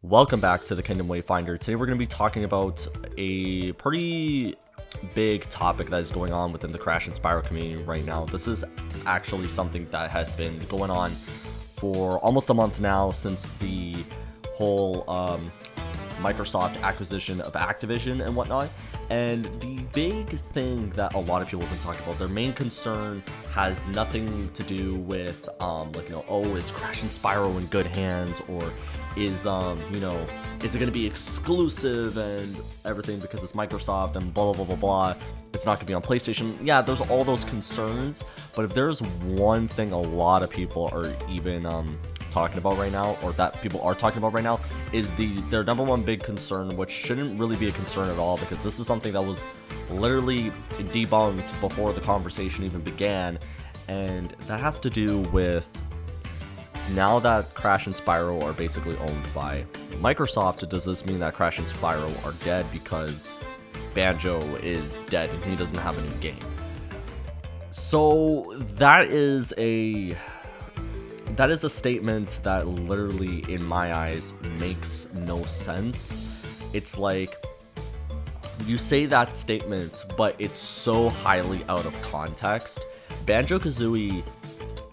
Welcome back to the Kingdom Wayfinder. Today we're going to be talking about a pretty big topic that is going on within the Crash and Spyro community right now. This is actually something that has been going on for almost a month now since the whole Microsoft acquisition of Activision and whatnot. And the big thing that a lot of people have been talking about, their main concern has nothing to do with is Crash and Spyro in good hands, or is is it going to be exclusive and everything because it's Microsoft and blah blah blah blah blah. It's not going to be on PlayStation. Yeah, there's all those concerns, but if there's one thing a lot of people are even talking about right now, or that people are talking about right now, is their number one big concern, which shouldn't really be a concern at all, because this is something that was literally debunked before the conversation even began, and that has to do with now that Crash and Spyro are basically owned by Microsoft. Does this mean that Crash and Spyro are dead because Banjo is dead and he doesn't have a new game? So that is a statement that literally, in my eyes, makes no sense. It's like, you say that statement, but it's so highly out of context. Banjo-Kazooie...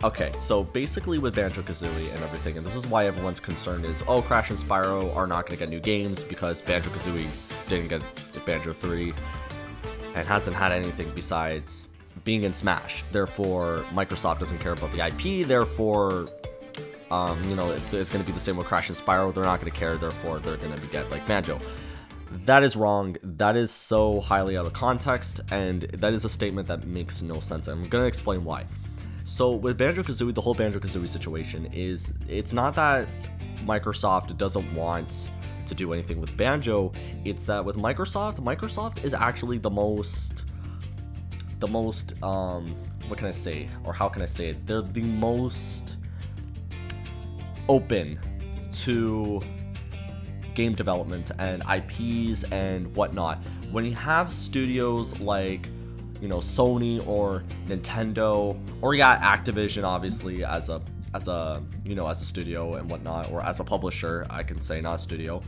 Okay, so basically with Banjo-Kazooie and everything, and this is why everyone's concerned is, oh, Crash and Spyro are not going to get new games because Banjo-Kazooie didn't get Banjo 3 and hasn't had anything besides being in Smash. Therefore, Microsoft doesn't care about the IP. Therefore, it's going to be the same with Crash and Spyro. They're not going to care. Therefore, they're going to be dead like Banjo. That is wrong. That is so highly out of context, and that is a statement that makes no sense. I'm going to explain why. So with Banjo-Kazooie, the whole Banjo-Kazooie situation is, it's not that Microsoft doesn't want to do anything with Banjo. It's that with Microsoft is actually the most what can I say, or how can I say it? They're the most open to game development and IPs and whatnot. When you have studios like Sony or Nintendo, or Activision, obviously as a studio and whatnot, or as a publisher, I can say, not a studio.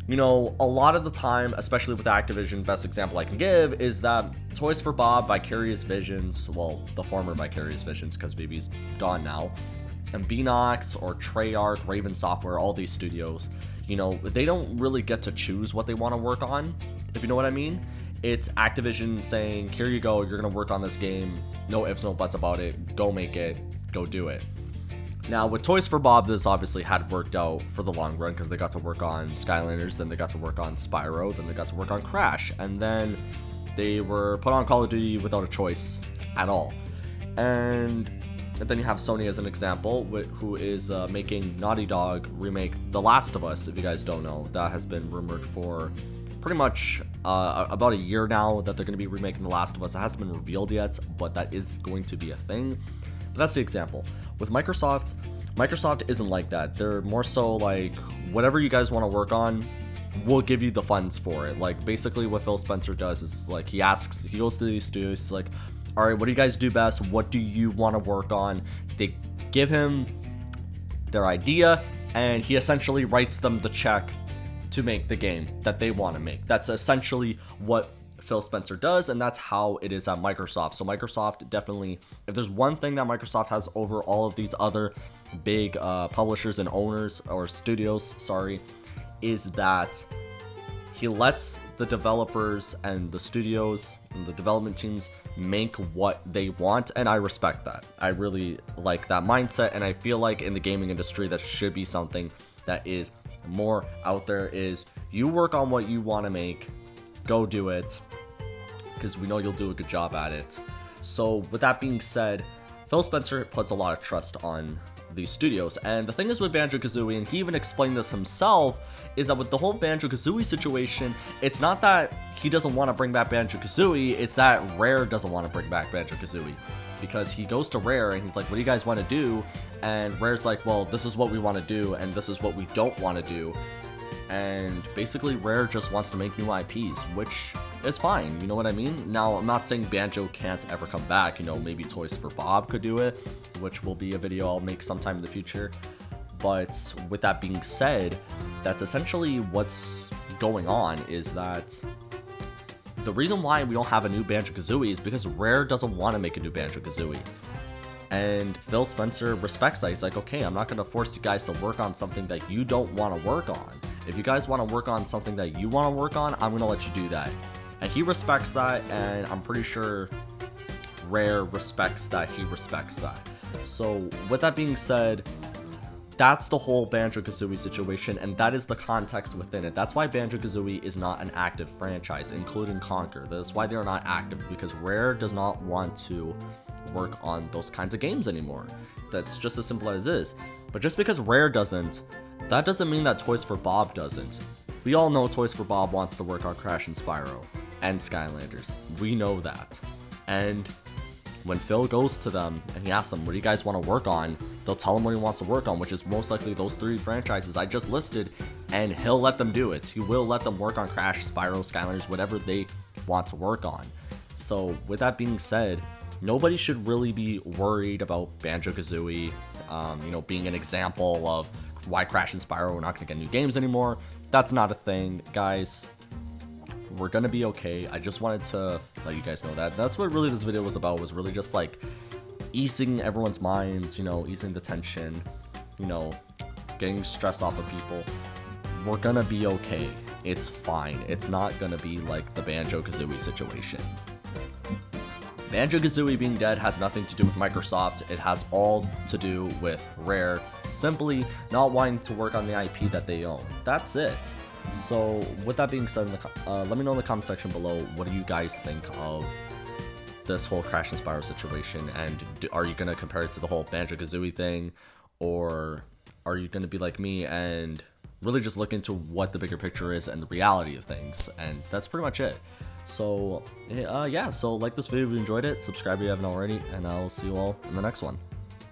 A lot of the time, especially with Activision, best example I can give is that Toys for Bob, Vicarious Visions, well, the former Vicarious Visions, because BB's gone now, and Beanox or Treyarch, Raven Software, all these studios, they don't really get to choose what they want to work on, if you know what I mean. It's Activision saying, here you go, you're going to work on this game, no ifs, no buts about it, go make it, go do it. Now, with Toys for Bob, this obviously had worked out for the long run, because they got to work on Skylanders, then they got to work on Spyro, then they got to work on Crash, and then they were put on Call of Duty without a choice at all. And then you have Sony as an example, who is making Naughty Dog remake The Last of Us, if you guys don't know. That has been rumored for pretty much about a year now that they're going to be remaking The Last of Us. It hasn't been revealed yet, but that is going to be a thing. But that's the example. With Microsoft isn't like that. They're more so like, whatever you guys want to work on, we'll give you the funds for it. Like, basically what Phil Spencer does is, like, he goes to these studios, he's like, all right, what do you guys do best? What do you want to work on? They give him their idea, and he essentially writes them the check to make the game that they want to make. That's essentially what Phil Spencer does, and that's how it is at Microsoft. So Microsoft definitely, if there's one thing that Microsoft has over all of these other big publishers and owners, or studios, is that he lets the developers and the studios and the development teams make what they want, and I respect that. I really like that mindset, and I feel like in the gaming industry that should be something that is more out there. Is you work on what you want to make, go do it, because we know you'll do a good job at it. So with that being said, Phil Spencer puts a lot of trust on these studios, and the thing is with Banjo-Kazooie, and he even explained this himself, is that with the whole Banjo-Kazooie situation, it's not that he doesn't want to bring back Banjo-Kazooie, it's that Rare doesn't want to bring back Banjo-Kazooie. Because he goes to Rare and he's like, what do you guys want to do? And Rare's like, well, this is what we want to do, and this is what we don't want to do. And basically Rare just wants to make new IPs, which is fine, you know what I mean? Now, I'm not saying Banjo can't ever come back, maybe Toys for Bob could do it, which will be a video I'll make sometime in the future. But with that being said, that's essentially what's going on, is that the reason why we don't have a new Banjo-Kazooie is because Rare doesn't want to make a new Banjo-Kazooie. And Phil Spencer respects that. He's like, okay, I'm not going to force you guys to work on something that you don't want to work on. If you guys want to work on something that you want to work on, I'm going to let you do that. And he respects that, and I'm pretty sure Rare respects that he respects that. So with that being said, that's the whole Banjo-Kazooie situation, and that is the context within it. That's why Banjo-Kazooie is not an active franchise, including Conker. That's why they're not active, because Rare does not want to work on those kinds of games anymore. That's just as simple as it is. But just because Rare doesn't, that doesn't mean that Toys for Bob doesn't. We all know Toys for Bob wants to work on Crash and Spyro and Skylanders. We know that. And when Phil goes to them and he asks them, what do you guys want to work on? They'll tell him what he wants to work on, which is most likely those 3 franchises I just listed, and he'll let them do it. He will let them work on Crash, Spyro, Skylanders, whatever they want to work on. So with that being said, nobody should really be worried about Banjo-Kazooie, being an example of why Crash and Spyro are not going to get new games anymore. That's not a thing, guys. We're gonna be okay. I just wanted to let you guys know that. That's what really this video was about, was really just like easing everyone's minds, easing the tension, getting stress off of people. We're gonna be okay. It's fine. It's not gonna be like the Banjo-Kazooie situation. Banjo-Kazooie being dead has nothing to do with Microsoft. It has all to do with Rare simply not wanting to work on the IP that they own. That's it. So with that being said, let me know in the comment section below, what do you guys think of this whole Crash and Spyro situation, and are you going to compare it to the whole Banjo-Kazooie thing, or are you going to be like me and really just look into what the bigger picture is and the reality of things? And that's pretty much it. So yeah, so like this video if you enjoyed it, subscribe if you haven't already, and I'll see you all in the next one.